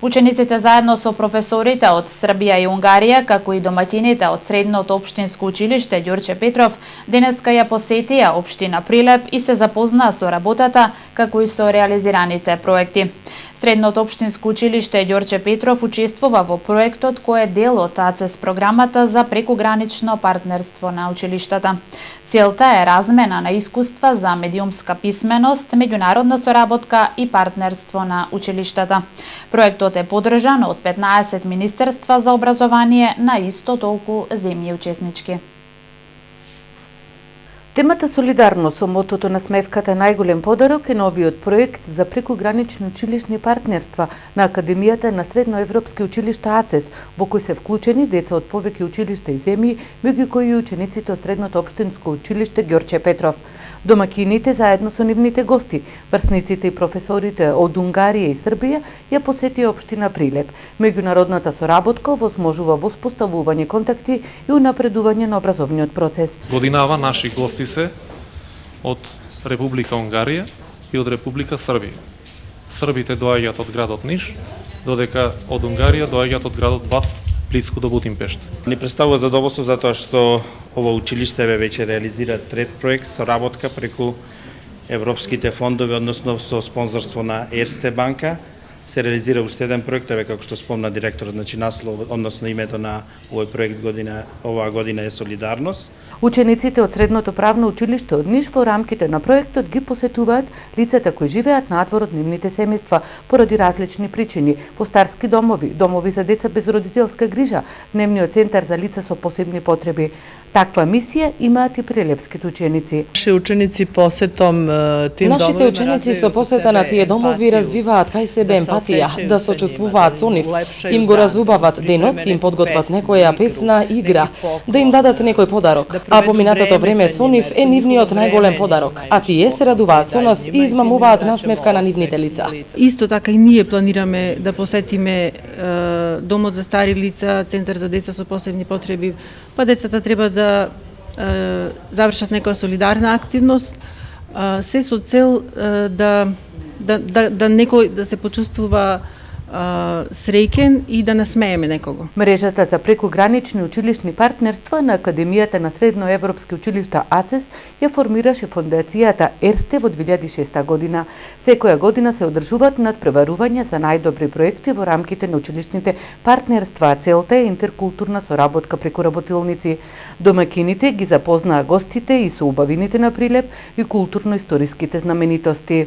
Учениците заедно со професорите од Србија и Унгарија, како и домаќините од Средното општинско училиште Ѓорче Петров, денеска ја посетија општина Прилеп и се запознаа со работата, како и со реализираните проекти. Средното општинско училиште Ѓорче Петров учествува во проектот кој е дел од АЦЕС програмата за прекугранично партнерство на училиштата. Целта е размена на искуства за медиумска писменост, меѓународна соработка и партнерство на училиштата. Проектот е поддржан од 15 министерства за образование на исто толку земји учеснички. Темата солидарност со мотото на смевката најголем подарок е новиот проект за прекугранични училишни партнерства на Академијата на Средноевропски училишта АЦЕС, во кој се вклучени деца од повеќе училишта и земји, меѓу кои и учениците од Средното општинско училиште Ѓорче Петров. Домаќините заедно со нивните гости, врсниците и професорите од Унгарија и Србија ја посетија општина Прилеп. Меѓународната соработка овозможува воспоставување контакти и унапредување на образовниот процес. Годинава наши гости се од Република Унгарија и од Република Србија. Србите доаѓаат од градот Ниш, додека од Унгарија доаѓаат од градот Бац, близко до Бутимпешт. Ни представува задоволство затоа што ова училиште веќе реализира трет проект соработка преку европските фондови, односно со спонзорство на Ерсте банка. Се реализира уште еден проект, како што спомна директорот, наслов, односно името на овој проект оваа година е Солидарност. Учениците од Средното правно училиште од Ниш во рамките на проектот ги посетуваат лицата кои живеат надвор од нивните семејства поради различни причини, во старски домови, домови за деца без родителска грижа, дневниот центар за лица со посебни потреби. Таква мисија имаат и прилепските ученици. Нашите ученици со посета на тие домови развиваат кај себе емпатија, да сочувствуваат со нив, им го разубават денот, им подготват некоја песна, игра, да им дадат некој подарок. А поминатото време со нив е нивниот најголем подарок, а тие се радуваат со нас и измамуваат насмевка на нивните лица. Исто така и ние планираме да посетиме домот за стари лица, центар за деца со посебни потреби, па децата треба да завршат некоја солидарна активност, се со цел да некој да се почувствува среќен и да насмееме некого. Мрежата за прекугранични училишни партнерства на Академијата на Средноевропски училишта АЦЕС ја формираше фондацијата Ерсте во 2006 година. Секоја година се одржуваат надпреварувања за најдобри проекти во рамките на училишните партнерства, а целта е интеркултурна соработка преку работилници. Домаќините ги запознаа гостите и со убавините на Прилеп и културно-историските знаменитости.